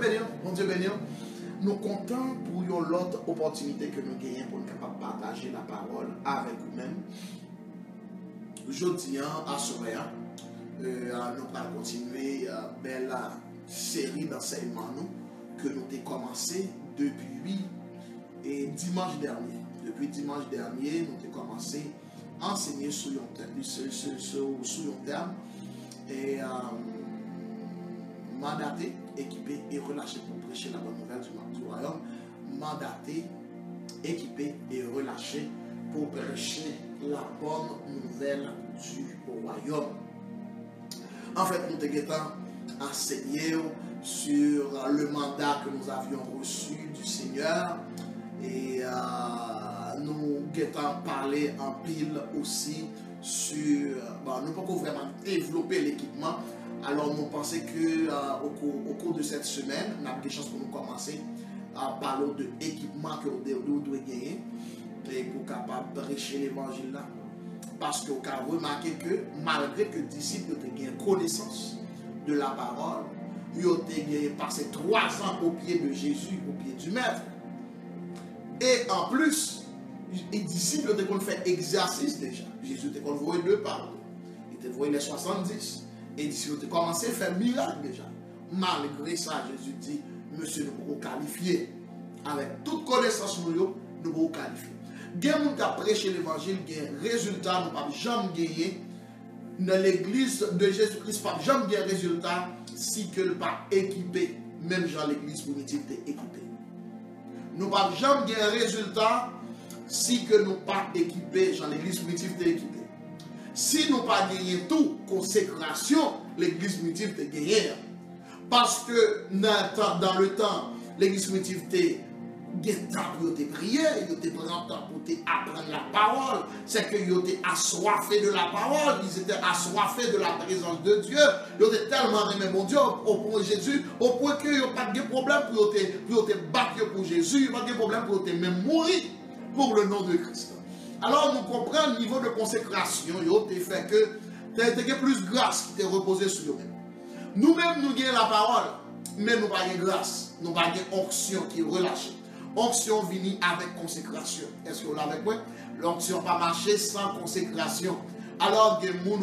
béni, bon Dieu béni. Nous comptons pour l'autre opportunité que nous gagnons pour nous capables de partager la parole avec vous-même. Je dis à Soréa, nous allons continuer belle série d'enseignements que nous avons commencé depuis dimanche dernier. Depuis dimanche dernier, nous avons commencé à enseigner sur un terme et mandaté, équipé et relâché pour prêcher la bonne nouvelle du royaume. Mandaté, équipé et relâché pour prêcher la bonne nouvelle du royaume. En fait, nous avons enseigné sur le mandat que nous avions reçu du Seigneur et nous avons parlé en pile aussi sur, nous ne pouvons pas vraiment développer l'équipement. Alors nous pensons qu'au cours de cette semaine, nous avons des chances pour nous commencer à parler de l'équipement que nous devons gagner pour capable prêcher l'évangile là. Parce que vous avez remarqué que malgré que les disciples ont gagné connaissance de la parole, ils ont passé 3 ans au pied de Jésus, au pied du Maître. Et en plus, les disciples ont fait exercice déjà. Jésus a envoyé 2 par 2. Il a envoyé les 70. Et les disciples ont commencé à faire miracle déjà. Malgré ça, Jésus dit, monsieur, nous pouvons qualifier. Avec toute connaissance, nous pouvons qualifier. Il y a des gens qui ont prêché l'évangile, il y a des résultats, nous ne pouvons jamais gagner. Dans l'église de Jésus-Christ, nous ne pouvons jamais gagner des résultats si que nous ne sommes pas équipés. Même dans l'église primitive, nous sommes équipés. Nous ne pouvons jamais gagner des résultats si que nous ne sommes pas équipés. Dans l'église primitive, nous sommes équipés. Si nous n'avons pas gagné tout, consécration, l'église primitive est gagnée. Parce que dans le temps, l'église primitive était temps pour te prier, ils étaient pris temps pour te apprendre la parole. C'est qu'ils étaient assoiffés de la parole, ils étaient assoiffés de la présence de Dieu. Ils étaient tellement aimés mon Dieu au point de Jésus, au point qu'ils n'ont pas de problème pour te battre pour Jésus, ils n'ont pas de problème pour te même mourir pour le nom de Christ. Alors nous comprenons le niveau de consécration, il fait que tu as plus de grâce qui t'est reposée sur nous-mêmes. Nous-mêmes, nous gagnons la parole, mais nous n'avons pas de grâce, nous n'avons pas d'onction qui est relâchée. Onction vient avec consécration. Est-ce que vous l'avez avec moi? L'onction n'a pas marché sans consécration. Alors, il y a des gens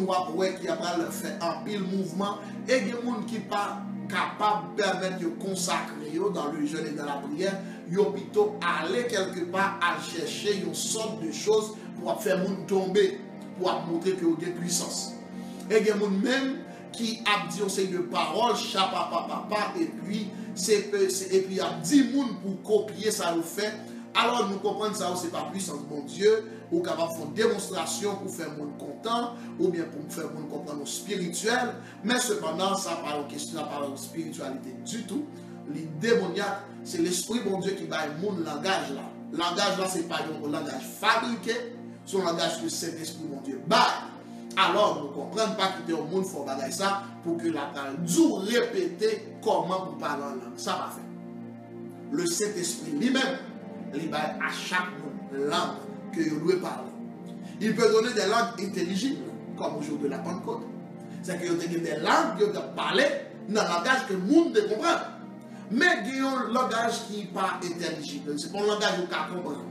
qui ont fait un pile mouvement et il y a des gens qui ne sont pas capables de permettre de consacrer dans le jeûne et dans la prière. Ils ont plutôt aller quelque part à chercher une sorte de choses pour faire les gens tomber, pour montrer qu'ils ont des puissances. Et il y a des gens même qui a dit on sait de paroles, chapapapapa, et puis il y a 10 personnes pour copier ça au fait. Alors nous comprenons ça, c'est pas puissance de mon Dieu, ou capable de faire une démonstration pour faire le monde content, ou bien pour faire le monde comprendre spirituel, mais cependant, ça n'a pas une question de spiritualité du tout. Les démoniaques, c'est l'esprit bon Dieu qui va mon langage là. Langage là, c'est pas un langage fabriqué, c'est un langage que c'est l'esprit bon Dieu. Alors, nous ne comprenons pas qu'il y a un monde faut faire ça pour que la parole dure répéter comment vous parlez en langue. Ça va faire. Le Saint-Esprit lui-même, il va à chaque langue que vous devez parler. Il peut donner des langues intelligibles, comme au jour de la Pentecôte. C'est qu'il y a des langues que vous devez parler dans le langage que le monde ne comprend pas. Mais il y a un langage qui n'est pas intelligible. Ce n'est pas un langage que vous pouvez comprendre.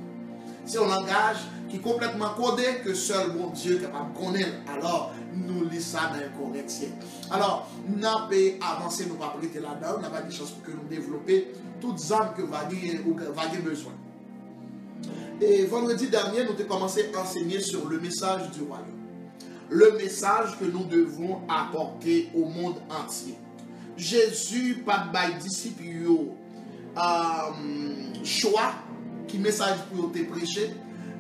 C'est un langage qui est complètement codé que seul mon Dieu est capable de connaître. Alors, nous lisons ça dans les Corinthiens. Alors, nous avons avancé, nous ne pouvons pas prêter là-dedans, nous n'avons pas de chance pour que nous développions toutes les âmes que vous avez besoin. Et vendredi dernier, nous avons commencé à enseigner sur le message du royaume. Le message que nous devons apporter au monde entier. Jésus, pas de disciples, choix, qui message pour te prêcher.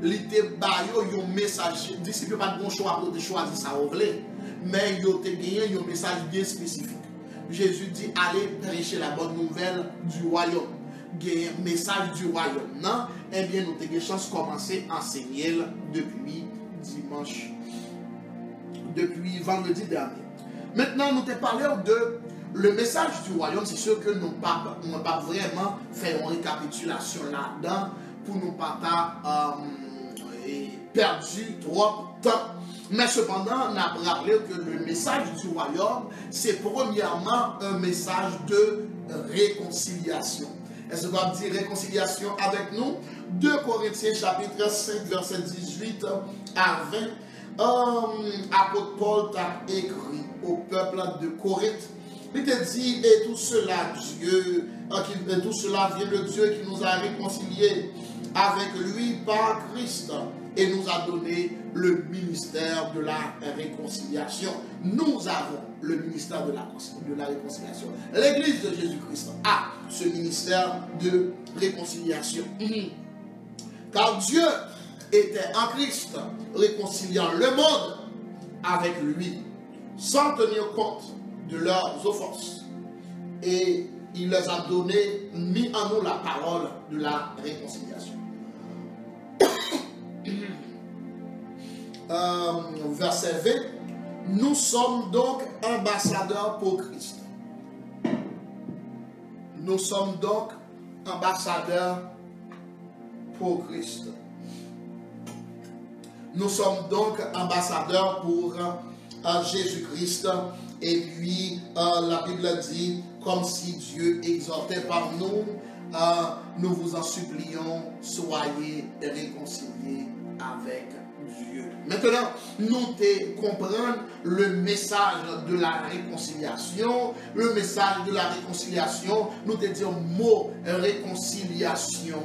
Il était un message, disciples pas de bon choix pour te choisir ça au vrai, mais il a gagné un message bien spécifique. Jésus dit allez prêcher la bonne nouvelle du royaume. Gagner message du royaume. Non, eh bien nous avons chance de commencer à enseigner depuis dimanche, depuis vendredi dernier. Maintenant nous avons parlé de le message du royaume. C'est sûr que nous n'avons pas vraiment fait une récapitulation là-dedans pour nous pas perdu trop de temps. Mais cependant, on a rappelé que le message du royaume, c'est premièrement un message de réconciliation. Est-ce qu'on va dire réconciliation avec nous? 2 Corinthiens chapitre 5 verset 18 à 20. Apôtre Paul t'a écrit au peuple de Corinthe. Il te dit, et tout cela, tout cela vient de Dieu qui nous a réconciliés avec lui par Christ et nous a donné le ministère de la réconciliation. Nous avons le ministère de la réconciliation. L'Église de Jésus-Christ a ce ministère de réconciliation. Car Dieu était en Christ, réconciliant le monde avec lui, sans tenir compte de leurs offenses. Et il les a donné, mis en nous la parole de la réconciliation. Verset 20, nous sommes donc ambassadeurs pour Christ. Nous sommes donc ambassadeurs pour Christ. Nous sommes donc ambassadeurs pour Jésus-Christ. Et puis, la Bible dit, comme si Dieu exhortait par nous, nous vous en supplions, soyez réconciliés avec Dieu. Maintenant, nous te comprenons le message de la réconciliation. Le message de la réconciliation, nous te disons mot réconciliation,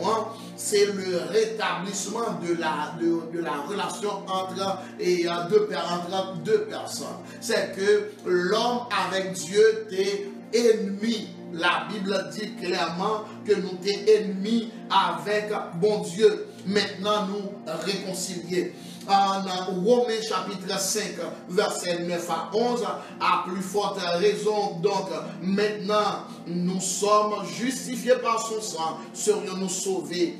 c'est le rétablissement de la relation entre deux personnes. C'est que l'homme avec Dieu t'est ennemi. La Bible dit clairement que nous sommes ennemis avec bon Dieu. Maintenant, nous réconcilier. En Romains chapitre 5, verset 9 à 11, à plus forte raison, donc maintenant nous sommes justifiés par son sang, serions-nous sauvés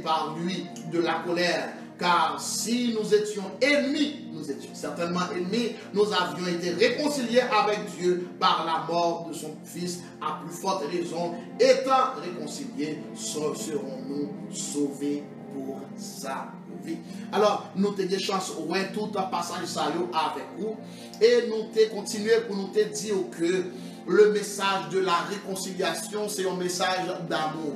par lui de la colère. Car si nous étions ennemis, nous étions certainement ennemis, nous avions été réconciliés avec Dieu par la mort de son Fils. À plus forte raison, étant réconciliés, serons-nous sauvés pour sa vie. Alors, nous te des chances, ouais, tout un passage ça avec vous, et nous te continuer pour nous te dire que le message de la réconciliation, c'est un message d'amour.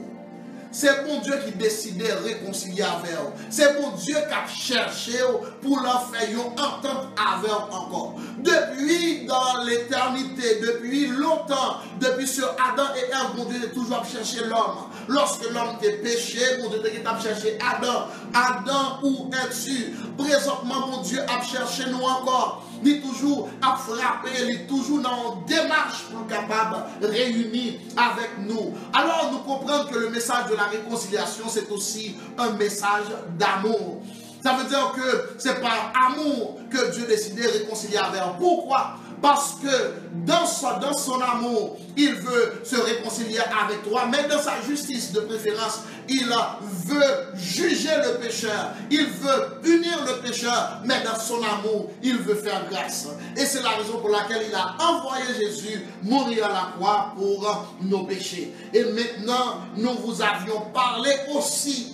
C'est bon Dieu qui décidait de réconcilier avec eux. C'est bon Dieu qui a cherché pour leur faire entendre avec eux encore. Depuis dans l'éternité, depuis longtemps, depuis sur Adam et Ève, bon Dieu a toujours cherché l'homme. Lorsque l'homme était péché, bon Dieu a cherché Adam. Adam, où es-tu? Présentement, mon Dieu a cherché nous encore. Il est toujours à frapper, il est toujours dans une démarche pour capable de réunir avec nous. Alors nous comprenons que le message de la réconciliation, c'est aussi un message d'amour. Ça veut dire que c'est par amour que Dieu décidait de réconcilier avec nous. Pourquoi? Parce que dans son amour, il veut se réconcilier avec toi, mais dans sa justice de préférence, il veut juger le pécheur, il veut punir le pécheur, mais dans son amour, il veut faire grâce. Et c'est la raison pour laquelle il a envoyé Jésus mourir à la croix pour nos péchés. Et maintenant, nous vous avions parlé aussi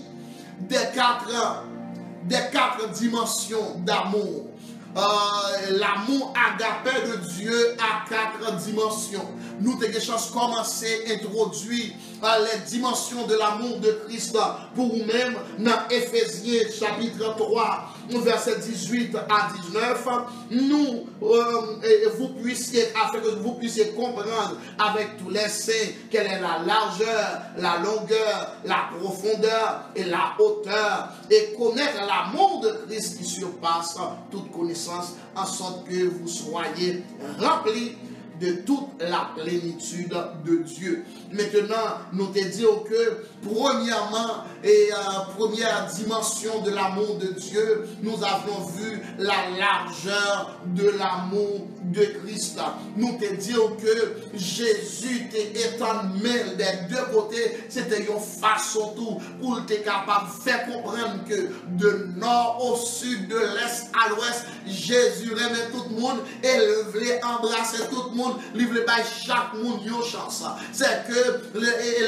des quatre dimensions d'amour. L'amour agapé de Dieu a 4 dimensions. Nous avons des chances de commencer à introduire les dimensions de l'amour de Christ pour nous-mêmes dans Éphésiens chapitre 3, verset 18 à 19. Afin que vous puissiez comprendre avec tous les saints quelle est la largeur, la longueur, la profondeur et la hauteur, et connaître l'amour de Christ qui surpasse toute connaissance, en sorte que vous soyez remplis de toute la plénitude de Dieu. Maintenant, nous te disons que premièrement, première dimension de l'amour de Dieu, nous avons vu la largeur de l'amour de Christ. Nous te disons que Jésus est étant main des deux côtés, c'était une façon tout pour être capable de faire comprendre que de nord au sud, de l'est à l'ouest, Jésus aimait tout le monde et il voulait embrasser tout le monde, il voulait bailler chaque monde une chance. C'est que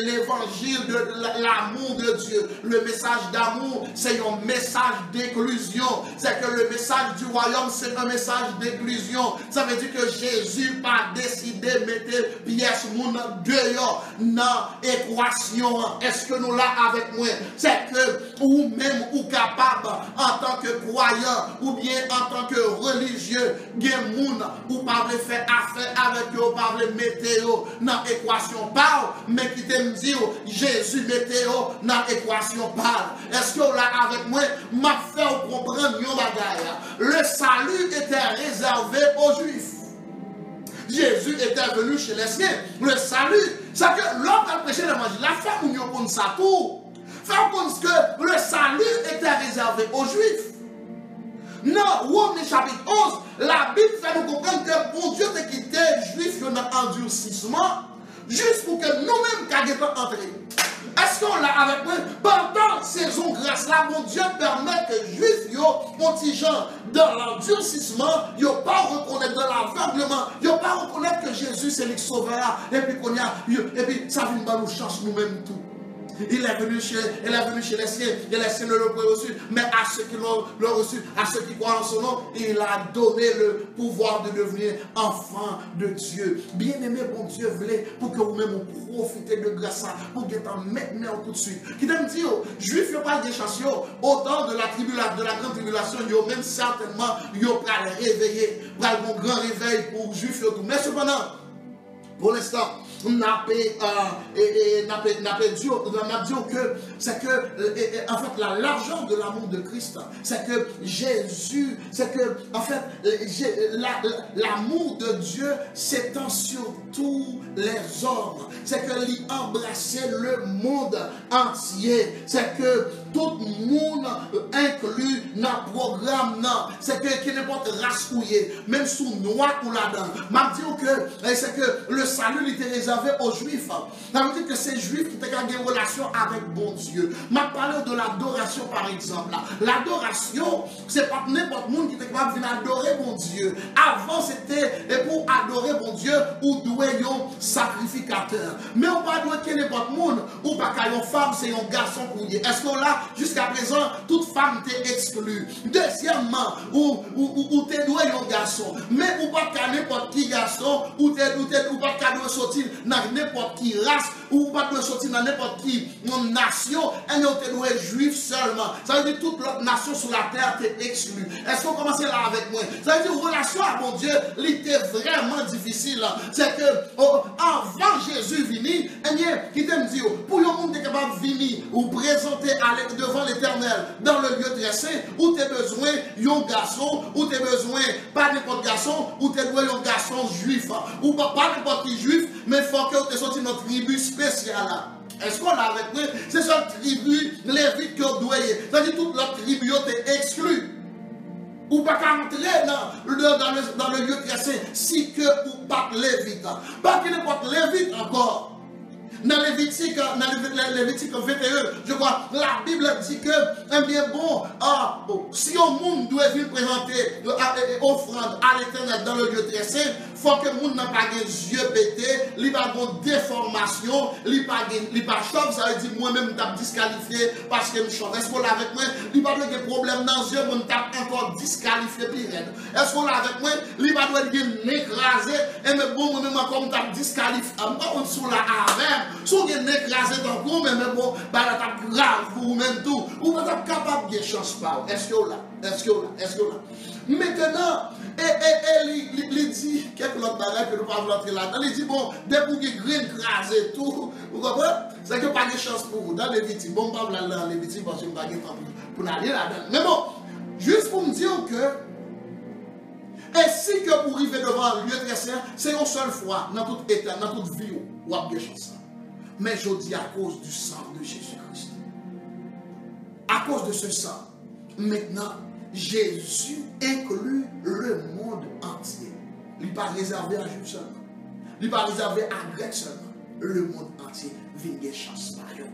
l'évangile de l'amour de Dieu, le message d'amour, c'est un message d'inclusion. C'est que le message du royaume, c'est un message d'inclusion. Ça veut dire que Jésus n'a pas décidé de mettre pièce monde dehors dans l'équation. Est-ce que nous là avec moi? C'est que ou même ou capable en tant que croyant ou bien en tant que religieux, gen moun ou pas faire affaire avec eux, pas mettre dans l'équation par, mais qui te me dit Jésus mettez dans l'équation par. Est-ce que là avec moi, m'a fait comprendre yon bagay? Le salut était réservé aux Juifs. Jésus était venu chez les siens. Le salut, c'est que l'homme a prêché l'évangile. La femme nous compte ça tout. Faire compte que le salut était réservé aux Juifs. Non, Romains chapitre 11, la Bible fait nous comprendre que bon Dieu t'a quitté les Juifs dans endurcissement, juste pour que nous-mêmes qu'à entrer. Est-ce qu'on l'a avec moi? Pendant saison grâce là, mon Dieu permet que les Juifs ont petit gens dans l'endurcissement, ils n'ont pas reconnaître dans l'aveuglement, ils n'ont pas reconnaître que Jésus c'est le sauveur, et puis qu'on a, et puis ça vient de nous chance nous-mêmes tout. Il est venu chez les siens, et les siens ne l'ont pas reçu, mais à ceux qui l'ont reçu, à ceux qui croient en son nom, il a donné le pouvoir de devenir enfant de Dieu. Bien-aimé, bon Dieu voulait pour que vous-même profitez de grâce, pour que vous mettez tout de suite. Qui t'aime dire, Juifs, ils pas de chance, autant de la grande tribulation, ils ont même certainement, ils ont pas le réveiller, pas le grand réveil pour Juifs, mais cependant, pour l'instant, on a dit que c'est que, en fait, la largeur de l'amour de Christ, c'est que Jésus, c'est que, en fait, l'amour de Dieu s'étend sur tous les hommes. C'est que lui embrasser le monde entier. C'est que tout le monde inclus dans le programme. C'est que qui n'importe race ou même sous noir ou là-dedans. M'a dit que c'est que le salut était réservé aux Juifs. Ça veut dire que ces Juifs qui ont des relations avec bon Dieu. M'a parlé de l'adoration par exemple. L'adoration, c'est pas n'importe qui qui était capable de venir adorer bon Dieu. Avant c'était pour adorer bon Dieu ou doué un sacrificateur. Mais on pas doué que n'importe qui ou pas qu'une femme c'est un garçon pour y. Est-ce que là jusqu'à présent toute femme t'est exclue. Deuxièmement, ou t'es doué un garçon, mais ou pas qu'à n'importe qui garçon ou pas qu'à doit sortir dans n'importe qui race ou pas doit sortir dans n'importe qui nation, et nous t'es doué juif seulement. Ça veut dire toute l'autre nation sur la terre t'est exclue. Est-ce qu'on commence là avec moi? Ça veut dire relation à mon Dieu, était vraiment difficile. C'est que avant Jésus vini, qui t'aime dire pour le monde est capable de venir ou présenter devant l'Éternel dans le lieu très saint, où tu as besoin d'un garçon, où tu as besoin pas n'importe garçon, où tu as besoin d'un garçon juif, ou pas n'importe qui juif, mais il faut que tu sorti notre tribu spéciale. Est-ce qu'on l'a avec moi? C'est cette tribu lévite que vous doyez. C'est-à-dire toute l'autre tribu est exclue. Ou pas qu'à entrer dans le lieu très saint, si que ou pas lévite. Pas qu'il n'importe lévite encore. Dans Lévitique 21, je crois, la Bible dit que, eh bien bon, si un monde doit venir présenter offrande à l'Éternel dans le lieu très saint, il faut que le monde n'a pas des yeux pétés, il n'a pas de déformation, il n'a pas chauve, ça veut dire moi-même je suis disqualifié parce que je suis chauve. Est-ce qu'on l'a avec moi? Il n'a pas de problème dans les yeux, je suis encore disqualifié plus raide. Est-ce qu'on l'a avec moi? Il n'a pas de écrasé, et mais bon, moi-même encore je suis disqualifié. Je suis sous la avec. Si vous avez écrasé dans le coup, mais bon, bah là, c'est grave pour vous-même tout. Vous êtes capable de chance pas. Est-ce que là? Est-ce que là? Est-ce que là? Maintenant, il dit quelque autre bagage que nous ne pouvons pas entrer là-dedans. Il dit, bon, dès que vous avez écrasé tout, vous comprenez? C'est que pas de chance pour vous. Dans les victimes, bon, pas dans les victimes parce que vous n'avez pas de temps pour aller là-dedans. Mais bon, juste pour me dire que, ainsi que pour arriver devant le lieu très saint, c'est une seule fois dans toute état, dans toute vie, vous avez des chances. Mais je dis à cause du sang de Jésus-Christ. À cause de ce sang, maintenant, Jésus inclut le monde entier. Il n'est pas réservé à Juif seulement. Il n'est pas réservé à Grec seulement. le monde entier vient de chance par eux.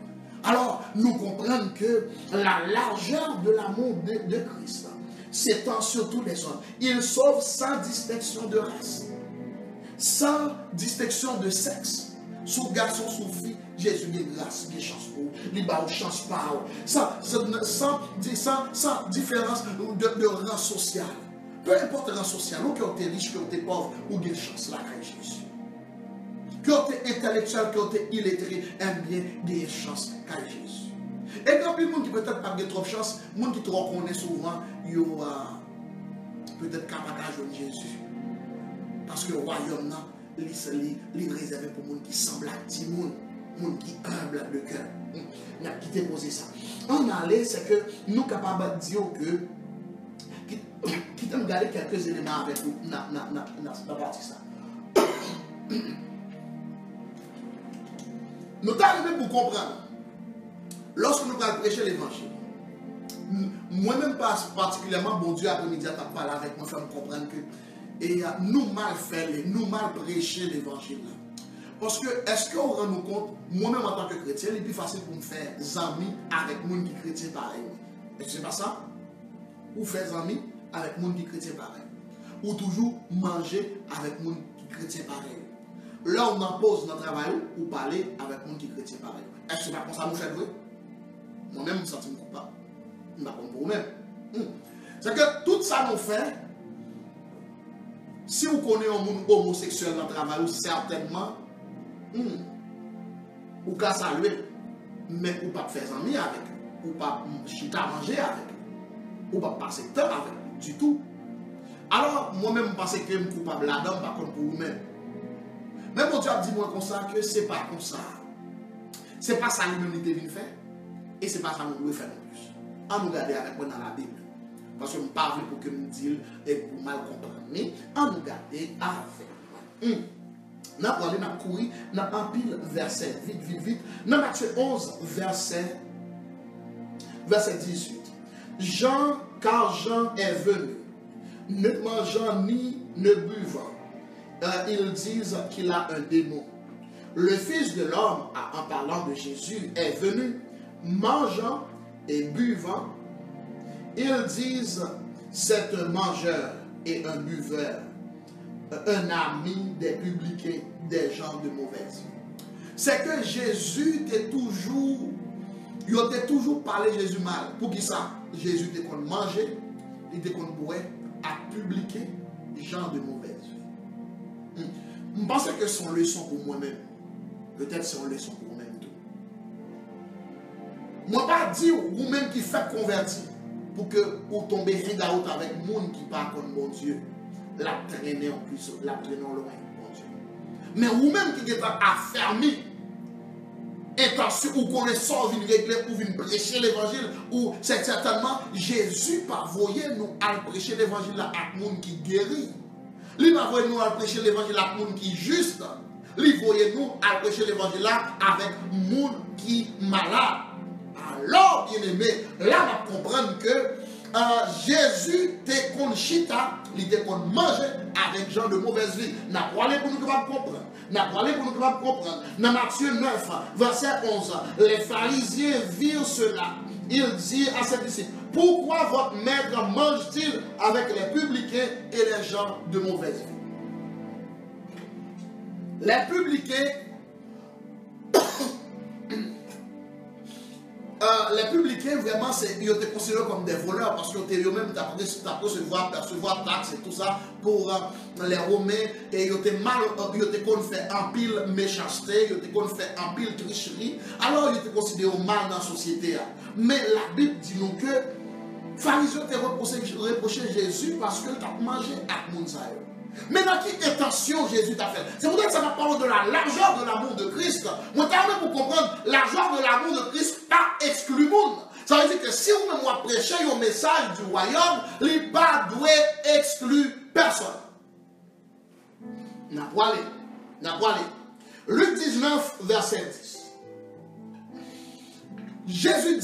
Alors, nous comprenons que la largeur de l'amour de Christ s'étend sur tous les hommes. Il sauve sans distinction de race, sans distinction de sexe. Sous garçon, sous fille, Jésus a grâce, il a chance pour vous, il a chance par vous. Sans différence de rang social. Peu importe le rang social, ou que tu es riche, que tu es pauvre, ou qu'il y a chance là avec Jésus. Que tu es intellectuel, que tu es illettré, bien, il y a chance avec Jésus. Et quand il y a des gens qui peut-être pas trop de chance, les gens qui te reconnaissent souvent, ils ont peut-être capable de Jésus. Parce que le royaume, il est réservé pour les gens qui semblent à des gens qui sont humbles de cœur. On a quitté poser ça. En aller, c'est que nous sommes capables de dire que qui t'aime garder quelques éléments avec vous dans partie ça. Nous sommes arrivés pour comprendre. Lorsque nous allons prêcher l'évangile, moi-même particulièrement, bon Dieu après-midi, tu as parlé avec moi, faire me comprendre que nous mal fait, nous mal prêcher l'évangile. Parce que, est-ce qu'on rend nous compte, moi-même en tant que chrétien, il est plus facile pour me faire amis avec les gens qui sont chrétiens pareil. Est-ce que c'est pas ça? Ou faire amis avec les gens qui sont chrétiens pareil. Ou toujours manger avec les gens qui sont chrétiens pareil. Là, on en pose notre travail ou parler avec les gens qui sont chrétiens pareil. Est-ce que c'est pas comme ça nous fait jouer? Moi-même, je me sens coupable. Je ne sais pas pour vous-même. C'est que tout ça nous fait, si vous connaissez un monde homosexuel dans le travail, certainement, ou qu'à saluer, mais ou pas faire amis avec, ou pas chita manger avec, ou pas passer temps avec, du tout. Alors, moi-même, je pense que je suis coupable là-dedans, par contre, pour vous-même. Mais mon Dieu a dit moi comme ça que ce n'est pas comme ça. Ce n'est pas ça l'humanité vient faire. Et ce n'est pas ça que nous devons faire non plus. On nous garder avec moi dans la Bible. Parce que je ne parle pas pour que nous disions et pour mal comprendre. Mais on nous garder avec moi. Nous allons aller dans courir, dans un pile verset, vite. Dans Matthieu 11, verset 18. Car Jean est venu, ne mangeant ni ne buvant. Ils disent qu'il a un démon. Le Fils de l'homme, en parlant de Jésus, est venu, mangeant et buvant. Ils disent c'est un mangeur et un buveur, un ami des publicains, des gens de mauvaise. C'est que Jésus était toujours, il était toujours parlé Jésus mal. Pour qui ça? Jésus était qu'on mangeait, il était qu'on boire à publier des gens de mauvaise. Je pense que c'est une leçon pour moi-même. Peut-être c'est une leçon pour vous-même tout. Moi, pas dire vous-même qui fait convertir pour que vous tombez hangout avec les gens qui parlent comme bon Dieu. La traîner en plus, la traîner loin, bon Dieu. Mais vous-même qui êtes affermi, intention ou connaissance, vous régler ou vous prêcher l'évangile, ou c'est certainement Jésus par voyer nous à prêcher l'évangile à les gens qui guérit. Il va voir nous à prêcher l'évangile à les gens qui juste. Il voyait nous à prêcher l'évangile avec les gens qui malades. Alors, bien aimé, là, on va comprendre que Jésus était qu'on chita, il était qu'on mangeait avec gens de mauvaise vie. N'a pas allé pour nous comprendre. N'a pas allé pour nous comprendre. Dans Matthieu 9, verset 11, les pharisiens virent cela. Il dit à ses disciples, pourquoi votre maître mange-t-il avec les publicains et les gens de mauvaise vie? Les publicains, vraiment, ils étaient considérés comme des voleurs parce qu'ils étaient eux-mêmes percevoir taxes et tout ça pour les Romains. Et ils étaient qu'on fait un pile méchanceté, ils étaient qu'on fait un pile tricherie. Alors, ils étaient considérés mal dans la société. Mais la Bible dit nous que les pharisiens étaient reproché Jésus parce qu'il a mangé avec Mounsaï. Mais dans quelle intention Jésus t'a fait? C'est pour ça que ça va parler de la largeur de l'amour de Christ. Moi, t'as même pour comprendre, la largeur de l'amour de Christ pas exclu le monde. Ça veut dire que si vous me prêchez un message du royaume, il ne doit exclure personne. N'a pas aller. Luc 19, verset 10. Jésus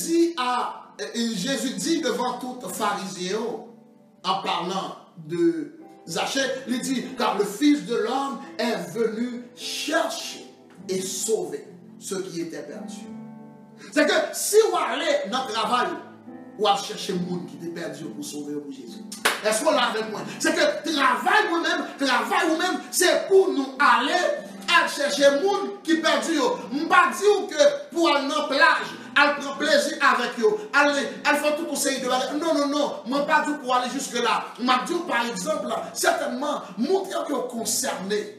dit devant tout pharisien, en parlant de Zachée, il dit, car le Fils de l'homme est venu chercher et sauver ceux qui étaient perdus. C'est que si vous allez dans le travail, vous allez chercher les gens qui étaient perdus pour sauver pour Jésus. Est-ce qu'on l'a avec moi? C'est que travail vous-même, c'est pour nous aller à chercher les gens qui sont perdus. Je ne pas dire que pour aller dans la plage, elle prend plaisir avec eux, elle fait tout conseil de la... Non, je ne pas dire pour aller jusque-là. Je m'a dit par exemple, certainement, montrer que vous concernés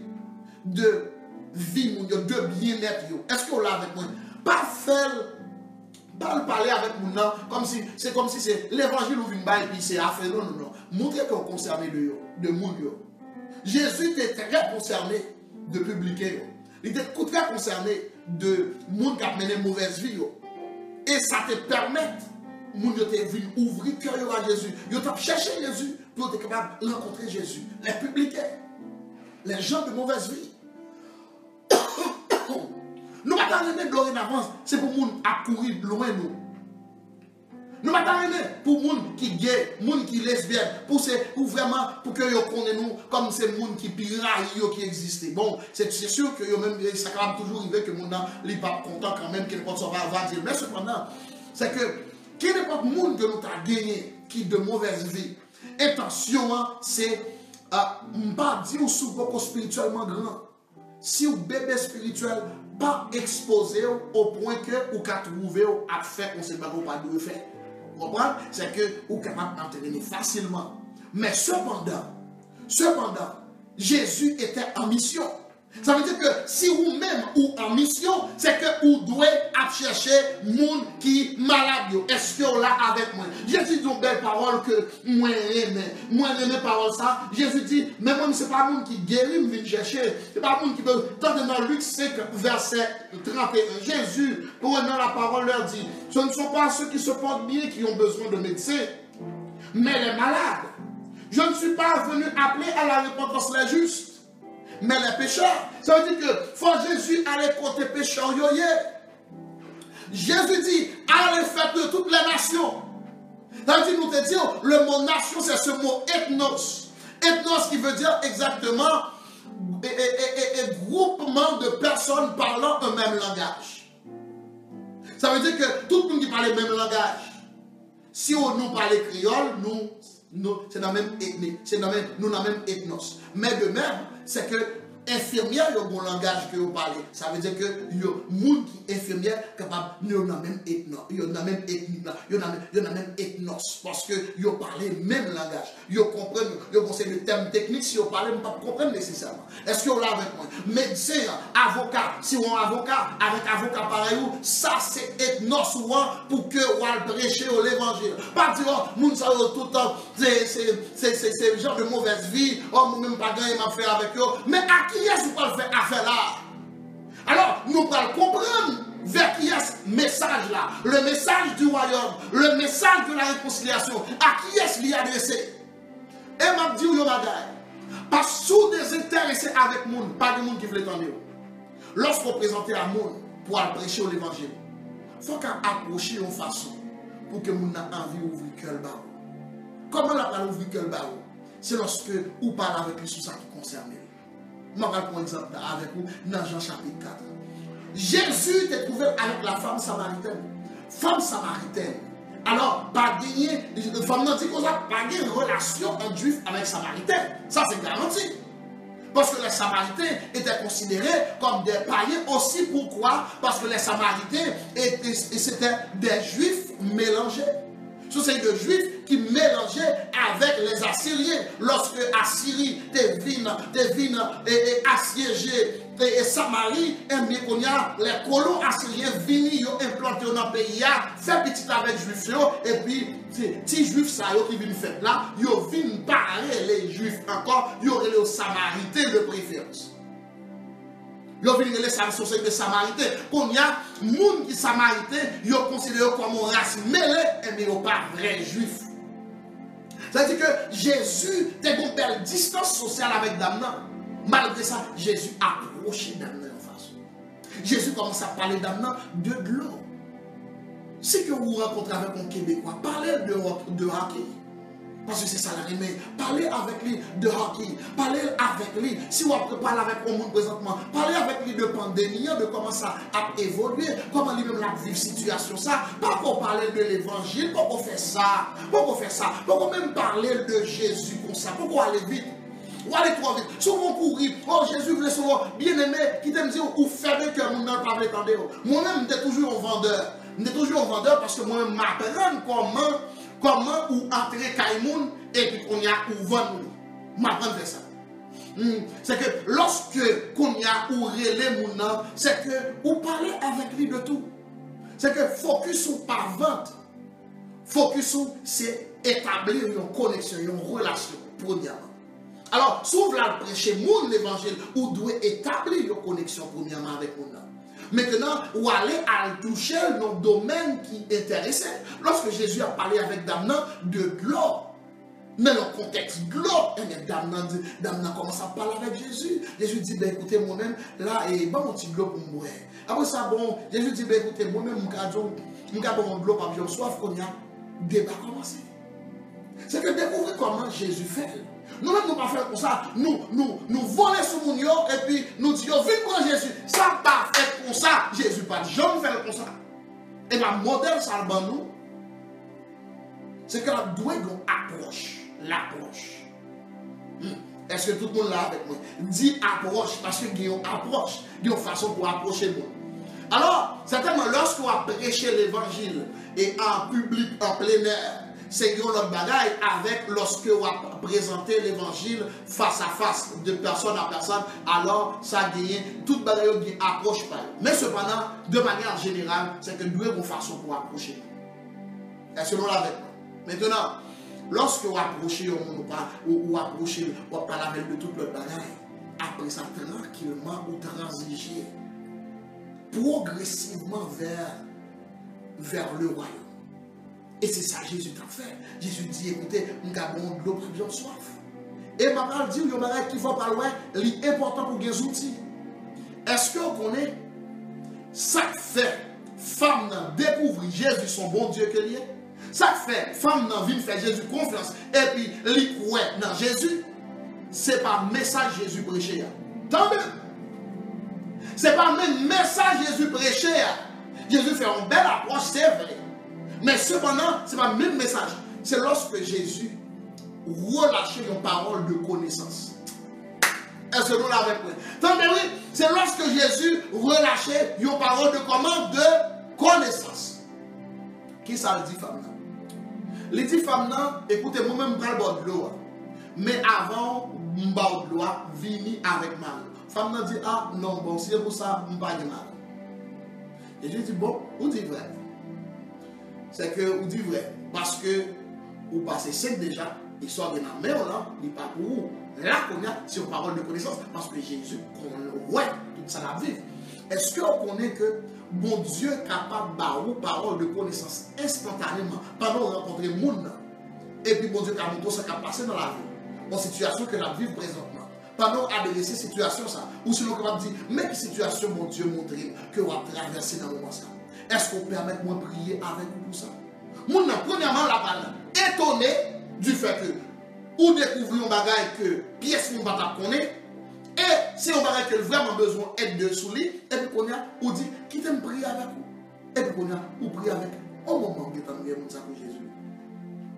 de vie, de bien-être. Est-ce que vous l'avez avec moi? Pas faire, pas parler avec nous, comme si c'est l'évangile ou une balle, puis c'est affaire. Non. Montrer que vous concernez de monde. Jésus était très concerné de publicains. Il était très concerné de monde qui a mené une mauvaise vie. Et ça te permet, monde te venir ouvrir cœur à Jésus. Ils ont cherché Jésus pour être capable de rencontrer Jésus. Les publicains, les gens de mauvaise vie. Nous ne pouvons pas dorénavant, c'est pour les gens à courir loin nous. Nous ne pouvons pas pour les gens qui sont gays, les gens qui sont lesbiennes, pour vraiment, pour que nous connaissions nous comme ces gens qui piraillent, qui existent. Bon, c'est sûr que ça va toujours arriver que les gens ne sont pas contents quand même, qu'ils ne peuvent pas dire. Mais cependant, c'est que, quel n'est pas le monde que nous avons gagné, qui de mauvaise vie, attention, c'est, pas dire sous beaucoup spirituellement grand. Si vous bébé spirituel, pas exposé au point que vous pouvez trouver à faire qu'on ne sait pas de faire. Vous comprenez? C'est que vous êtes capable d'entraîner facilement. Mais cependant, Jésus était en mission. Ça veut dire que si vous-même ou en mission, c'est que vous devez chercher les gens qui sont malades. Est-ce que vous là avec moi? Jésus dit une belle parole que moi j'aime parole ça. Jésus dit, mais moi, ce n'est pas un qui guérit, je viens chercher. Ce n'est pas un qui peut. Tandis dans Luc 5, verset 31, Jésus, prenant la parole, leur dit, ce ne sont pas ceux qui se portent bien qui ont besoin de médecins, mais les malades. Je ne suis pas venu appeler à la repentance les justes, mais les pécheurs. Ça veut dire que faut Jésus aller côté pécheurs. Jésus dit, allez faire de toutes les nations. Ça veut dire, nous te dire, le mot nation, c'est ce mot ethnos. Ethnos qui veut dire exactement groupement de personnes parlant un même langage. Ça veut dire que tout le monde qui parle le même langage. Si on nous parle créole, c'est dans la même ethnie, nous dans la même ethnos. Mais de même, c'est que infirmière, il y a un bon langage que vous parlez. Ça veut dire que il y a des gens qui sont infirmières capables, ils ont la même ethnos, ils ont la même ethnie, ils ont la même ethnos. Parce qu'ils parlent le même langage. Ils comprennent, ils conseillent le terme technique, si vous parlez, ils ne comprennent pas nécessairement. Est-ce que vous l'avez avec moi? Médecin, avocat, si vous avez un avocat, avec avocat pareil, ça c'est ethnos souvent pour que vous prêchez l'évangile. Pas dire, nous savons tout le temps, c'est genre de mauvaise vie, moi-même pas gagné ma faire avec eux. Mais à qui est-ce qu'on peut faire affaire là? Alors, nous allons comprendre vers qui est ce message là. Le message du royaume, le message de la réconciliation. À qui est-ce qu'il est adressé? Et m'a dit, yo bagaille. Parce que sous des intéressés avec le monde, pas de monde qui veut l'entendre. Lorsqu'on présente à monde pour aller prêcher l'évangile, il faut qu'on approche de façon pour que le monde ait envie d'ouvrir le cœur. Comment la parole ouvrir le cœur? C'est lorsque vous parlez avec lui sur ça qui concerne lui. Je vais prendre un exemple avec vous dans Jean chapitre 4. Jésus était trouvé avec la femme samaritaine. Femme samaritaine. Alors, pas gagner, femme n'a dit qu'on a pas gagné une relation entre juif avec samaritaine. Ça, c'est garanti. Parce que les samaritains étaient considérés comme des païens aussi. Pourquoi? Parce que les samaritains c'était des juifs mélangés. C'est des juifs qui mélangeaient avec les Assyriens. Lorsque Assyrie devine assiégée et Samarie, les colons assyriens viennent implanter dans le pays, faire petit avec les juifs, et puis, si juifs qui viennent faire là, ils viennent parler les juifs encore, ils auraient les samaritains de préférence. Ils viennent les sociétés de samaritains. Quand il y a des gens qui sont samaritains, ils sont considérés comme une race mêlée, mais ils ne sont pas vrais juifs. C'est-à-dire que Jésus a une belle distance sociale avec Damnan. Malgré ça, Jésus a approché Damnan en face. Jésus commence à parler Damnan de l'eau. Si que vous rencontrez avec un Québécois, parlez de hockey. Parce que c'est ça la remède. Parlez avec lui de hockey. Parlez avec lui. Si vous parlez avec le monde présentement, parlez avec lui de pandémie, de comment ça a évolué, comment lui-même la vivre situation ça. Pas pour parler de l'évangile, pas pour faire ça. Pas pour faire ça. Pas pour même parler de Jésus comme ça. Pourquoi aller vite? Ou aller trop vite. Souvent courir. Oh Jésus voulait souvent bien aimé qui t'aime dire ou faire de cœur mon nom pas l'étendre. Moi-même j'étais toujours un vendeur. J'étais toujours un vendeur parce que moi-même m'apprendre comment ou entrer Kaimoun et puis qu'on y a ou vendre. M'apprendre ça. C'est que lorsque qu'on y a ou relais mon nom, c'est que ou parler avec lui de tout. C'est que focus sur pas vente. Focus sur c'est établir une connexion, une relation premièrement. Alors, s'ouvre la prêcher mon l'évangile ou doit établir une connexion premièrement avec mon nom. Maintenant, ou aller à toucher nos domaines qui intéressaient. Lorsque Jésus a parlé avec Damnan de l'or, mais le contexte de l'or, Damnan commence à parler avec Jésus. Jésus dit, ben écoutez, moi-même, là, et bon, mon petit globe pour moi. Après ça, bon, Jésus dit, ben écoutez, moi-même, mon gars, bon, globe, pas besoin de soif, qu'on y a débat commencé. C'est que découvrir comment Jésus fait. Nous-mêmes, nous ne pas faire comme ça. Nous voler sur mon yo et puis nous disons, viens prendre Jésus. Ça pas fait comme ça. Jésus pas dit, je ne fais comme ça. Et bien, le modèle, ça le nous. C'est que la doit une approche. L'approche. Est-ce que tout le monde là avec moi? Dit approche, parce qu'il y a une approche. Il y a une façon pour approcher moi. Alors, certainement, lorsque vous prêchez l'évangile et en public, en plein air, c'est notre bagaille avec lorsque vous présentez l'évangile face à face, de personne à personne, alors ça gagne, toute bagaille qui approche pas. Mais cependant, de manière générale, c'est que nous avons une façon pour approcher. Est-ce que nous l'avons avec nous? Maintenant, lorsque vous approchez ou approchez, ou parlez avec de toute notre bagaille, après ça, tranquillement, vous transigez progressivement vers le royaume. Et c'est ça Jésus t'a fait. Jésus dit, écoutez, nous avons de l'eau pour bien soif. Et ma parole dit, il y a un bagage qui va pas loin, l'important pour les outils. Est-ce que vous connaissez ça fait femme découvrir Jésus, son bon Dieu que lié? Ça fait femme vient faire Jésus confiance et puis lui croit dans Jésus. C'est pas message Jésus prêché. Tant mieux. C'est pas même message Jésus prêché. Jésus fait une belle approche, c'est vrai. Mais cependant, ce n'est pas le même message. C'est lorsque Jésus relâchait une parole de connaissance. Est-ce que nous l'avons pris? Tandis oui, c'est lorsque Jésus relâchait une parole de comment? De connaissance. Qui ça le dit, femme? Il dit, femme, écoutez, moi-même, je prends le de l'eau. Mais avant, je prends de l'eau, vini avec Marie. Femme dit, ah non, bon, si c'est pour ça, je ne pas de Marie. Et je dis, bon, vous dites vrai. C'est que vous dites vrai. Parce que vous passez 5 déjà, il sort de la mer là, il n'est pas pour vous. Là qu'on a sur parole de connaissance, parce que Jésus, ouais, tout ça la vie. Est-ce qu'on connaît que bon Dieu est capable de parole de connaissance instantanément pendant qu'on rencontre le monde? Et puis bon Dieu a montré ce qui a passé dans la vie, en situation que la vie présentement. Pendant adresser cette situation, ça, ou sinon on va dire, mais quelle situation mon Dieu montre que vous avez traversé dans le moment ça? Est-ce qu'on permet de moi prier avec vous pour ça? Mon premièrement, la parole, étonné du fait que ou découvrir un bagage que pièce ne va pas connaître, et c'est un bagage que vraiment besoin d'aide de sous lui, et puis qu'on a, ou dit, qui t'aime prier avec vous? Et puis qu'on a, ou prier avec au moment où vous avez ça pour Jésus.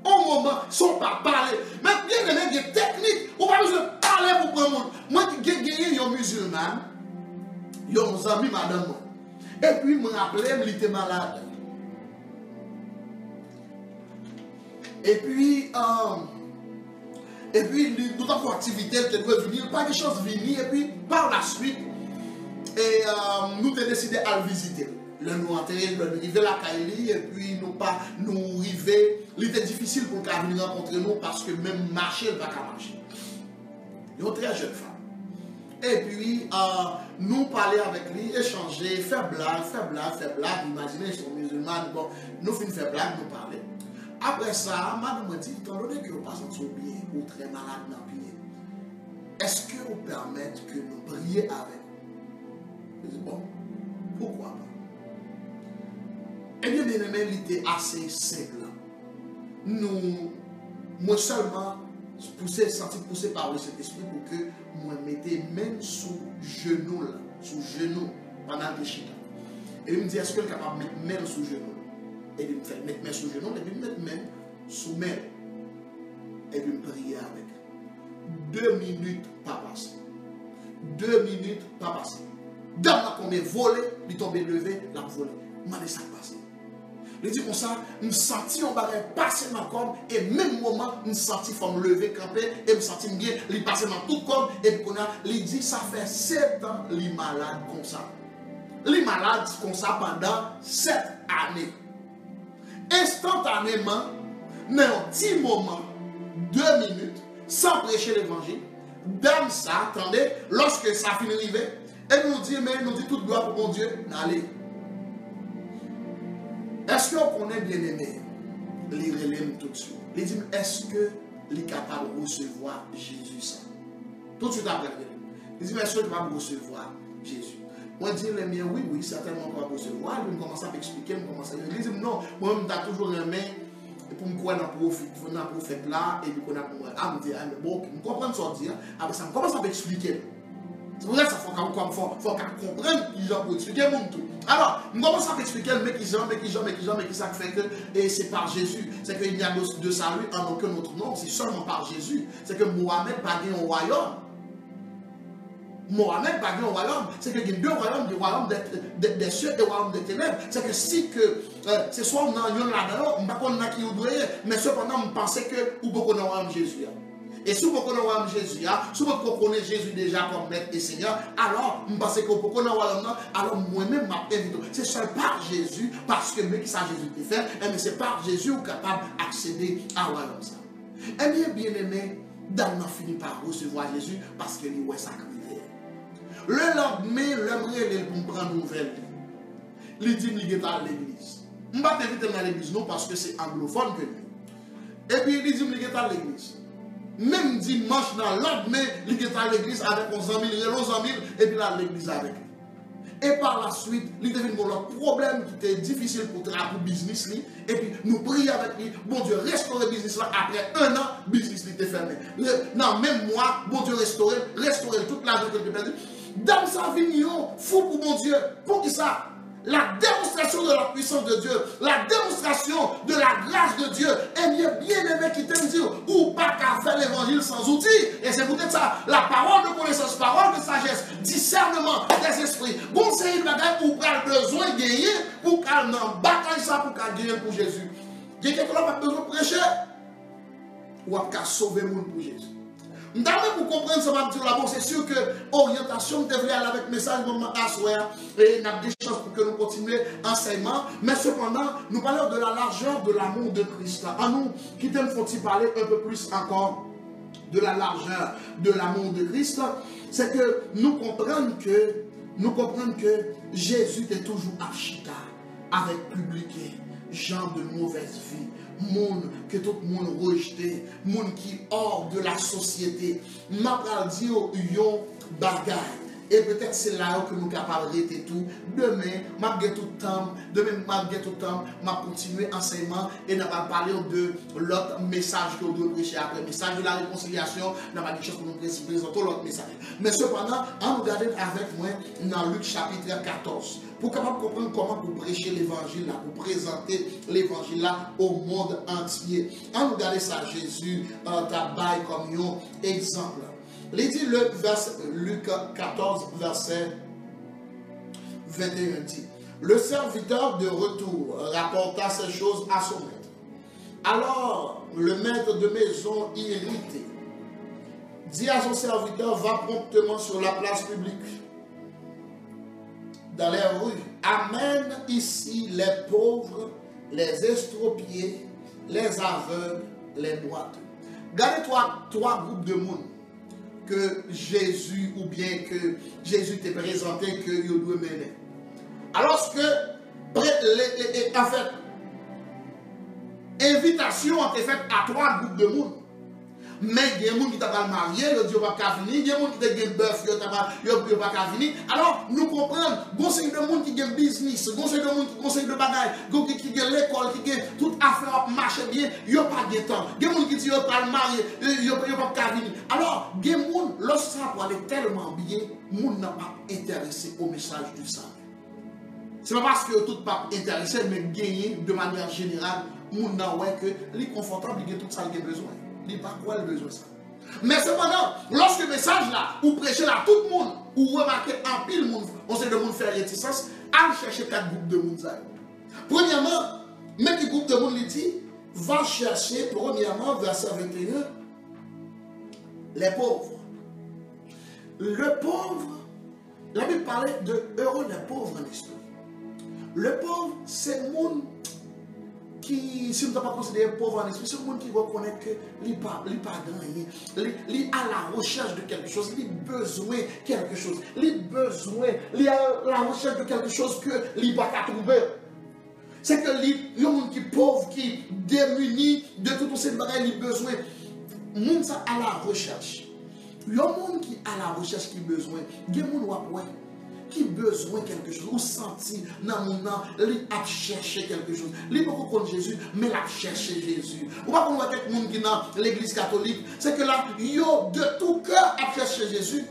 Au moment, sans pas parler. Mais bien aimé, il y a des techniques, on va besoin de parler pour prendre le monde. Moi, j'ai gagné un musulman, il y a un ami, madame. Et puis, je me rappelais, il était malade. Et puis, nous avons une activité qui devait venir, pas de chance de venir, et puis, par la suite, nous avons décidé à le visiter. Nous enterrer, nous arriver à la Kaili, et puis nous arriver. Il était difficile pour qu'elle vienne rencontrer nous parce que même marcher, elle ne va pas marcher. Une très jeune femme. Et puis, nous parler avec lui, échanger, faire blague. Imaginez, ils sont musulmans, bon, nous finissons faire blague, nous parler. Après ça, madame me dit, étant donné que vous passez sur pied, ou très malade dans le pied, est-ce que vous permettez que nous prions avec vous? Je dis, bon, pourquoi pas? Eh bien, bien aimé, il était assez simple. Nous moi seulement, senti poussé par le Saint-Esprit pour que moi mettez même sous genou, là, sous genou, pendant que chita. Et il me dit, est-ce que je suis capable de mettre même sous genou? Et il me fait mettre main sous genou, et puis mettre même sous main. Et puis me prier avec. 2 minutes pas passé. 2 minutes pas passé. Dans la combien volé, il tombe levé, la volé. M'en ça passé. Il dit comme ça, je me senti on va passer ma corps et même moment, je me senti forme lever, camper et je me senti bien, il passer dans tout corps et puis il dit ça fait 7 ans, il est malade comme ça. Il est malade comme ça pendant 7 années. Instantanément, dans un petit moment, 2 minutes, sans prêcher l'évangile, dame ça, attendez, lorsque ça finit d'arriver, elle nous dit, mais nous dit toute gloire pour mon Dieu, allez. Est-ce qu'on connaît bien aimé? Les relève tout de suite. Il dit, est-ce qu'il est capable de recevoir Jésus ça? Tout de suite après. Il dit, mais est-ce que tu vas recevoir Jésus? Moi, je dis, oui, certainement on va recevoir. Il commence à m'expliquer, il dit, non, moi, je toujours aimé pour me croire dans le prophète là, et puis qu'on a pour moi. Ah, je me dis, bon, je comprends ce qu'il dit. Après ça, je commence à m'expliquer. C'est pour ça qu'il faut qu'on comprenne qui j'ai pour expliquer mon tout. Alors, je commence à m'expliquer, mais qui ça fait que, et c'est par Jésus. C'est qu'il n'y a de salut en aucun autre nom, c'est seulement par Jésus. C'est que Mohamed n'a pas gagné un royaume. Mohamed n'a pas gagné un royaume. C'est qu'il y a 2 royaumes, le royaume des cieux et le royaume des ténèbres. C'est que si que, c'est soit on a un là-dedans, on ne peut pas qui oublier, mais cependant, on pensait que, ou beaucoup dans le royaume de Jésus. Et si vous connaissez Jésus, si vous connaissez Jésus déjà comme maître et Seigneur, alors vous pensez que vous connaissez alors moi-même m'invite. C'est seul par Jésus, parce que mais qui ça Jésus peut faire, mais c'est par Jésus vous capable d'accéder à royaume ça. Et bien aimé, Dan a fini par recevoir Jésus parce que lui est sacrifié. Le lendemain, l'homme pour prendre une nouvelle. Il dit qu'il est à l'église. Je ne vais pas t'inviter dans l'église non parce que c'est anglophone que lui. Et puis il dit qu'il est à l'église. Même dimanche, dans lendemain, il est à l'église avec 11 000, il est 11 000, et puis là, à l'église avec lui. Et par la suite, il devient un problème qui était difficile pour le business, et puis nous prions avec lui, bon Dieu, restaurer le business là, après 1 an, le business était fermé. Dans même mois, bon Dieu, restaurer toute l'argent que tu as perdu. Dans sa vie, fou pour mon Dieu, pour qui ça? La démonstration de la puissance de Dieu, la démonstration de la grâce de Dieu, et bien aimé qui t'aime dire, ou pas qu'à faire l'évangile sans outils. Et c'est peut-être ça, la parole de connaissance, parole de sagesse, discernement des esprits. Bon, c'est une bagaille pour qu'on ait besoin de gagner, pour qu'on ait bataille ça, pour qu'on gagne pour Jésus. Il y a quelqu'un qui a besoin de prêcher, ou à sauver le monde pour Jésus. Pour comprendre ça, c'est sûr que l'orientation devrait aller avec le message de et nous avons des chances pour que nous continuions l'enseignement. Mais cependant, nous parlons de la largeur de l'amour de Christ. En nous, qui t'aime, faut-il parler un peu plus encore de la largeur de l'amour de Christ. C'est que nous comprenons que Jésus est toujours archita avec public, gens de mauvaise vie. Monde que tout le monde rejeté, monde qui hors de la société. M'a pas dit yon bagaille. Et peut-être c'est là que nous sommes capables d'arrêter tout. Demain, m'a tout le temps, m'a continuer l'enseignement et n'a pas parlé de l'autre message que nous devons prêcher après, le message de la réconciliation, n'a pas dit chose pour nous présenter l'autre message. Mais cependant, on regarde avec moi dans Luc chapitre 14. Pour capable comprendre comment vous prêcher l'évangile là, pour présenter l'évangile là au monde entier. On regarde ça, Jésus tabaye comme un exemple. Il dit Luc 14, verset 21 dit, le serviteur de retour rapporta ces choses à son maître. Alors le maître de maison, irrité, dit à son serviteur, va promptement sur la place publique, dans les rues, amène ici les pauvres, les estropiés, les aveugles, les boiteux. Regardez trois groupes de monde que Jésus, ou bien que Jésus t'a présenté que vous devez mener. Alors que, en fait, invitation a été faite à 3 groupes de monde. mais il y a des gens qui t'a marié, ils disent pas qu'à venir, il y a des gens qui ont un bœuf, ils n'ont pas qu'à venir. Alors, nous comprenons, conseil de monde qui a un business, conseil de monde qui conseille de bagaille, qui a l'école, qui a toute affaire marche bien, il n'y a pas de temps. Il y a des gens qui disent qu'ils pas marié, ils n'ont pas qu'à venir. Alors, il y a des gens, lorsque ça va aller tellement bien, les gens n'ont pas intéressé au message du salut. Ce n'est pas parce que tout pas intéressé, mais gagner de manière générale, les gens ouais que les confortables, ils ont tout ça qu'ils ont besoin. Ils n'ont pas quoi le besoin ça. Mais cependant, lorsque le message là, ou prêchez là, tout le monde, ou remarquez en pile monde, on sait de monde faire réticence, à chercher 4 groupes de monde. Premièrement, même qui groupe de monde il dit, va chercher, premièrement, verset 21, les pauvres. Le pauvre, la Bible parlait de heureux les pauvres en esprit. Le pauvre, c'est le monde qui, si nous ne pas considéré pauvre en esprit, c'est le monde qui reconnaît que il n'est pas gagné, il est à la recherche de quelque chose, il a besoin de quelque chose, il a la recherche de quelque chose que il n'a pas trouvé. C'est que il y a un monde qui est pauvre, qui est démuni de tout ces bagages, il a besoin. Le monde ça à la recherche. Il y a un monde qui a la recherche qui a besoin. Il y a un monde qui a besoin de quelque chose. Ou sentir dans mon âme, il a cherché quelque chose. Il n'a pas contre Jésus, mais il a cherché Jésus. Ou pas qu'on voit quelqu'un qui est dans l'église catholique, c'est que là, il y a de tout cœur à chercher Jésus.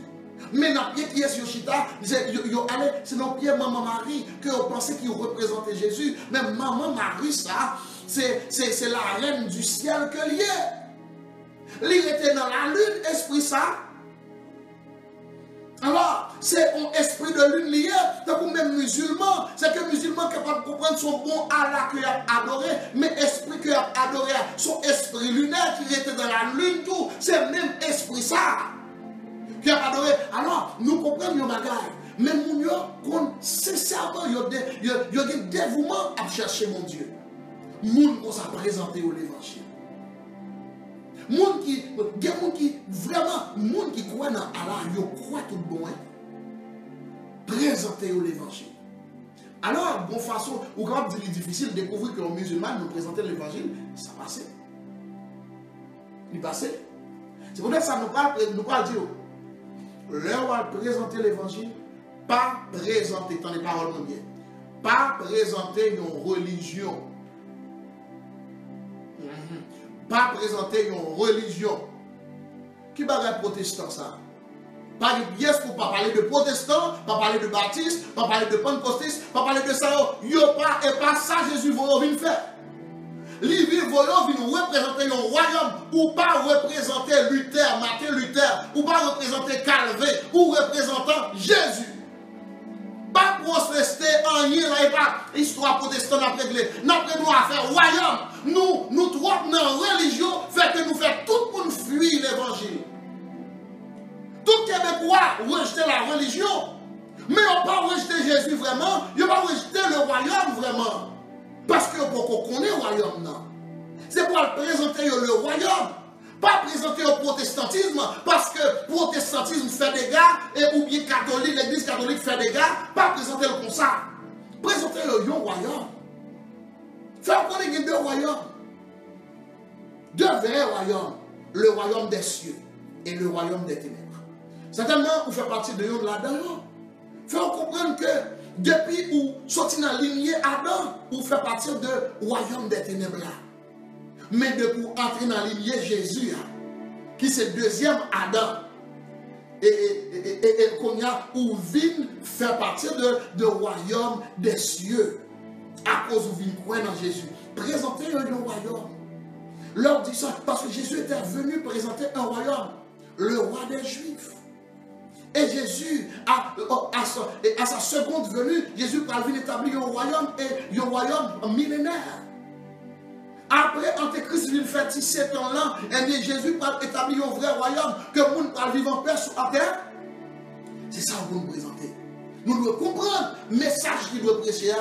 Mais dans Pierre qui est sur Chita, c'est dans Pierre, maman Marie, que vous pensez qu'il représentait Jésus. Mais maman Marie, ça, c'est la reine du ciel que l'il est. Il était dans la lune, esprit ça. Alors, c'est un esprit de lune lié, donc même musulman, c'est que musulman capable de comprendre son bon Allah qu'il a adoré, mais esprit qu'il a adoré, son esprit lunaire qui était dans la lune, tout, c'est même esprit ça qui a adoré. Alors, nous comprenons nos bagages, mais nous avons sincèrement, il y a un dévouement à chercher mon Dieu. Nous qu'on s'est présenté au l'évangile. Moun qui vraiment, moun qui croit dans Allah, yo croit tout bon, présenter l'évangile. Alors, bon façon, ou quand c'est difficile de découvrir qu'un musulman nous présenter l'évangile, ça passait. Il passait. C'est pour ça que ça nous parle dire, l'heure va présenter l'évangile, pas présenter, dans les paroles de Dieu, pas présenter une religion. Pas présenter une religion. Qui va être protestant ça? Pas de pièce pour pas parler de protestants, pas parler de baptistes, pas parler de pentecôtistes, pas parler de ça. Yo pas et pas ça Jésus veut faire. Lui veut représenter un royaume ou pas représenter Luther, Martin Luther, ou pas représenter Calvin, ou représentant Jésus. Pas protester en rien, là, et pas histoire protestante à régler. Nous avons à faire royaume. Nous trop dans la religion, fait que nous faisons tout le monde fuir l'évangile. Tout Québécois rejeter la religion, mais on pas rejeter Jésus vraiment, on pas rejeter le royaume vraiment. Parce que on connaît le royaume, non. C'est pour présenter le royaume. Pas présenter au protestantisme, parce que le protestantisme fait des gars, ou bien catholique, l'église catholique fait des gars, pas présenter le comme ça. Présenter le royaume. Faire connaître deux royaumes. Deux vrais royaumes. Le royaume des cieux et le royaume des ténèbres. Certainement, vous faites partie de l'un là-dedans. Faire comprendre que depuis où sorti dans la lignée Adam, vous faites partie de royaume des ténèbres là. Mais depuis entrer dans la lignée Jésus, qui c'est le deuxième Adam, et qu'on y a où vient faire partie de royaume des cieux, à cause où vient croire dans Jésus. Présenter un royaume. Leur dit ça parce que Jésus était venu présenter un royaume, le roi des Juifs. Et Jésus, à sa seconde venue, Jésus va venir établir un royaume et un royaume millénaire. Après, Antéchrist vient faire 17 ans là, et Jésus va établir un vrai royaume que le monde va vivre en paix sur la terre. C'est ça qu'on nous présente. Nous devons comprendre le message qu'il doit prêcher.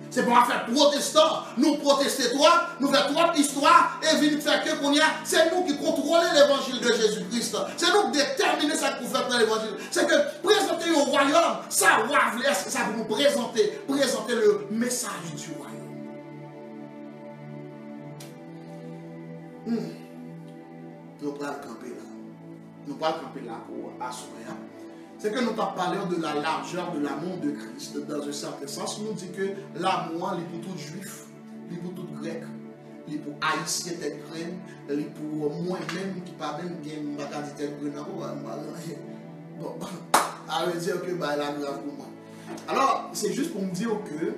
C'est pour faire protestant, nous protester toi, nous faire trois histoires et venir faire que qu'on y a. C'est nous qui contrôlons l'évangile de Jésus-Christ. C'est nous qui déterminons ça pour faire dans l'évangile. C'est que présenter au royaume, ça va nous présenter le message du royaume. nous prenons le camper là. Nous prenons le camper là pour assurer. C'est que nous avons parlé de la largeur de l'amour de Christ. Dans un certain sens, nous dit que l'amour est pour tout juif, il est pour tout grec, il est pour haïtien tête crème, il est pour moi-même qui pas même bien ma qualité de crème. Bon, ça veut dire que bah, la grave pour moi. Alors, c'est juste pour me dire que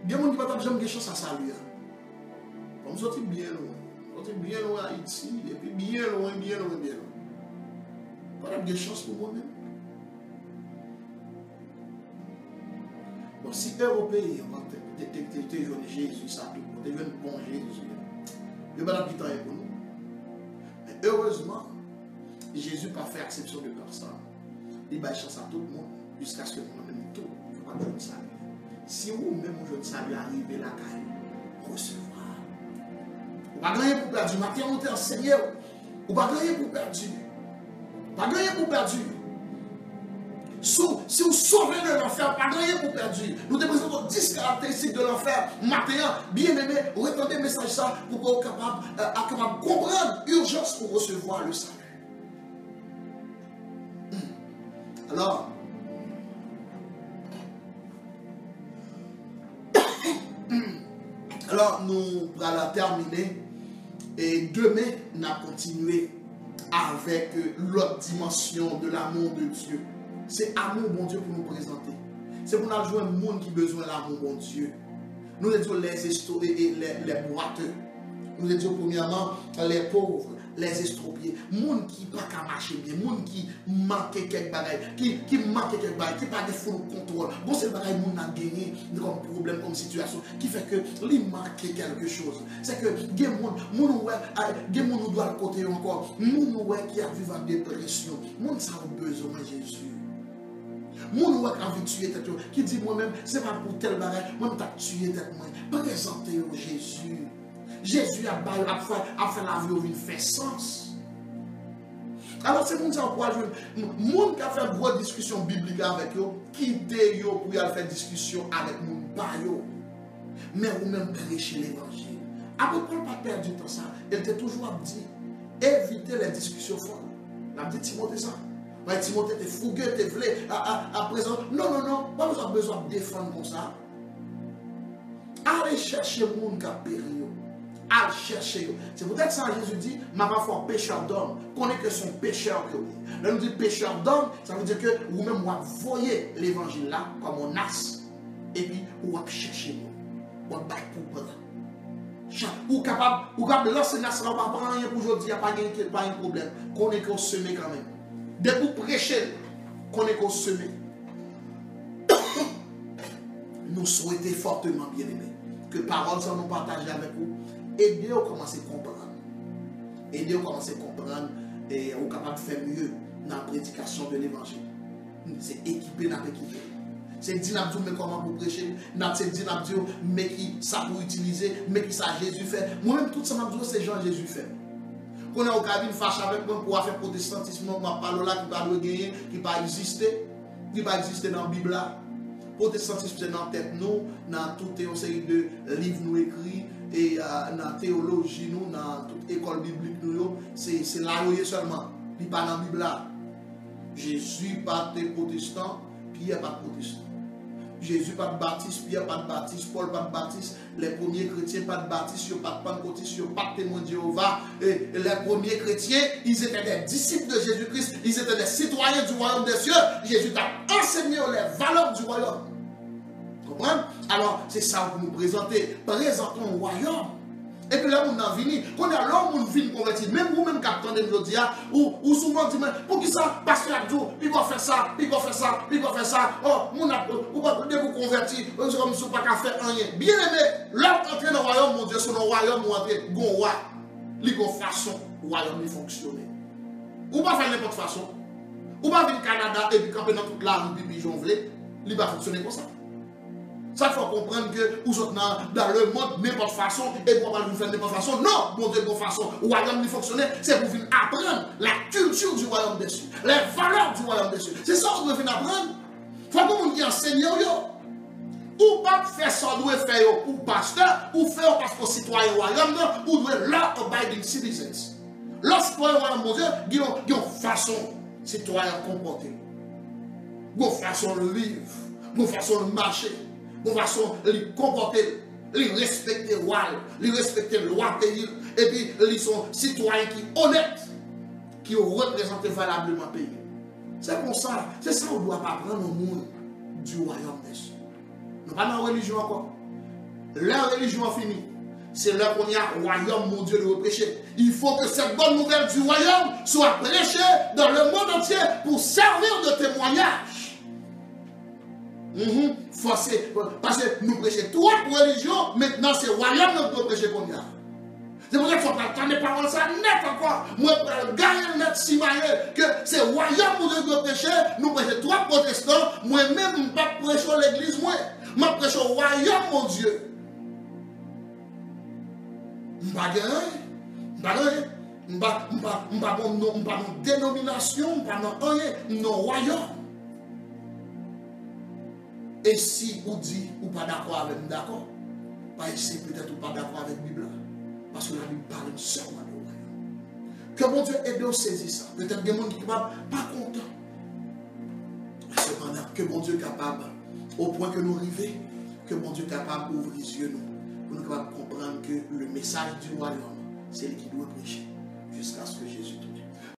bien mon qui va pas jamais chance à saluer. On sortit bien loin. On sortit bien loin à Haïti et puis bien loin. Pas de chance pour moi-même. Bon, si Européens te jeune Jésus, ça tout, te jeune bon Jésus, il n'y a pas de temps pour nous. Mais heureusement, Jésus n'a pas fait exception de personne. Il va chance à tout le monde jusqu'à ce que nous-mêmes tout, il ne faut pas que je ne salue. Si vous-même, je ne salue, arrivez là, recevoir. Vous ne pouvez pas pour perdre. Matin, on t'a enseigné. Vous ne pouvez pas pour perdre. Pas gagner pour perdre. Si vous sauvez de l'enfer, pas gagner pour perdre. Nous te présentons 10 caractéristiques de l'enfer. Maintenant, bien aimé, retendez le message ça pour que vous soyez capable de comprendre l'urgence pour recevoir le salut. Alors, nous allons terminer. Et demain, nous allons continuer avec l'autre dimension de l'amour de Dieu. C'est amour bon Dieu pour nous présenter. C'est pour nous jouer un monde qui a besoin de l'amour bon Dieu. Nous disons les boiteux. Nous disons premièrement les pauvres, les estropiés. Monde qui n'a pas marcher bien, monde qui manque quelque bagaille, qui manque quelque bagaille, qui n'a pas de full contrôle. Bon, c'est le bagaille monde a gagné comme problème, comme situation, qui fait que lui manque quelque chose. C'est que il y a des gens qui doivent le côté encore, monde qui a vécu la dépression, monde ça a besoin de Jésus. Mon ouak envie de tuer tête, qui dit moi-même, c'est pas pour tel bagage, moi je tué tête moi. Présentez au Jésus. Jésus a fait la vie au vin fait sens. Alors c'est pour ça qu'on voit le monde qui a fait une grosse discussion biblique avec eux, quittez eux pour y aller faire discussion avec mon bayo. Mais vous-même prêchez l'évangile. Après Paul pas perdu du temps ça, il était toujours dit évitez les discussions folles. Il a dit Timothée ça. Timothée t'es fougueux, t'es vlé à présent. Non, pas besoin de défendre comme ça. Allez chercher le monde qui a péri. Allez chercher. C'est peut-être ça Jésus dit, ma pas fort pécheur d'homme. Connaît que son pécheur que oui. Là nous dit pécheur d'homme, ça veut dire que vous-même vous voyez l'évangile là comme un as. Et puis vous allez chercher vous. Vous allez pour prendre. Ou capable de lancer nas là, pas prendre rien pour aujourd'hui, il n'y a pas de problème. Connaît qu'on semer quand même. Dès que vous prêchez, qu'on est consommé. Nous souhaitons fortement, bien aimés, que paroles sont nous partagées avec vous. Aidez-vous à commencer à comprendre. Aidez-vous à commencer à comprendre et vous capable de faire mieux dans la prédication de l'évangile. C'est équipé dans l'équipé. C'est dynamique, mais comment vous prêchez. C'est dynamique, mais qui ça pour utiliser, mais qui ça Jésus fait. Moi-même, tout ça, c'est Jean Jésus fait. Qu'on est au cabine fâche avec moi pour faire protestantisme, ma parole là qui va gagner, qui va exister dans la Bible là. Protestantisme c'est dans la tête nous, dans toute une série de livres nous écrits et dans la théologie nous, dans toute école biblique nous, c'est là seulement, il pas dans la Bible là. Jésus pas de protestant, Pierre pas de protestant. Jésus pas de baptiste, Pierre pas de baptiste, Paul pas de baptiste, les premiers chrétiens pas de baptiste, pas de pentecôtistes, pas de témoins de Jéhovah. Et les premiers chrétiens, ils étaient des disciples de Jésus-Christ, ils étaient des citoyens du royaume des cieux. Jésus a enseigné les valeurs du royaume. Vous comprenez? Alors, c'est ça que vous nous présentez. Présentons le royaume. Et puis là, on a venu, qu'on a l'homme qui vient convertir, même vous-même qui attendez nous dire, ou souvent dit, pour qui ça, pasteur Abdou, il va faire ça, il va faire ça, il va faire ça, oh, mon vous pas vous convertir, comme si vous pas qu'à faire rien. Bien aimé, l'homme entré dans le royaume, mon Dieu, sur le royaume, ou entré, gon roi, il y a une façon, le royaume il fonctionne. Ou pas faire n'importe façon, ou pas venir au Canada et puis camper dans toute la rue, puis pigeon vlé, il va fonctionner comme ça. Ça, il faut comprendre que vous êtes dans le monde, n'importe façon, et vous ne faire n'importe façon. Non, bon Dieu, de façon. Le royaume qui fonctionne, c'est pour venir apprendre la culture du royaume des cieux, les valeurs du royaume des cieux. C'est ça que vous devez apprendre. Il faut que vous enseignez. Ou pas faire ça, vous devez faire pour pasteur, ou faire parce que citoyen royaume, ou devez law abiding citizens. Lorsque citoyen royaume mon Dieu, il y a une façon citoyen comporter. Il y a une façon de vivre, il y a une façon de marcher, il y a une façon de comporter, de respecter le roi, de respecter le roi pays, et puis ils sont citoyens qui sont honnêtes, qui représentent valablement le pays. C'est pour ça, c'est ça qu'on ne doit pas prendre au monde du royaume des cieux. Nous pas dans la religion encore. La religion est finie. C'est là qu'on y a le royaume, mon Dieu, de prêcher. Il faut que cette bonne nouvelle du royaume soit prêchée dans le monde entier pour servir de témoignage. Parce que nous prêchons trois religions, maintenant c'est le royaume que nous devons prêcher qu'on y a. C'est pour ça qu'il faut attendre les paroles ça net encore. Moi, je gagne net si que c'est le royaume que nous devons prêcher. Nous prêchons trois protestants. Moi-même, je ne peux pas prêcher l'église. Moi, je prêche au royaume, mon Dieu. Je ne suis pas dans dénomination, je ne suis pas dans rien, non royaume. Et si vous dites ou pas d'accord avec nous, d'accord, pas ici peut-être ou pas d'accord avec la Bible. Parce que la Bible parle seulement de royaume. Que mon Dieu aide à saisir ça. Peut-être des gens qui ne sont pas contents. Mais cependant, que mon Dieu est capable, au point que nous arrivons, que mon Dieu est capable d'ouvrir les yeux nous, pour nous capables de comprendre que le message du royaume, c'est lui qui doit prêcher jusqu'à ce que Jésus tombe.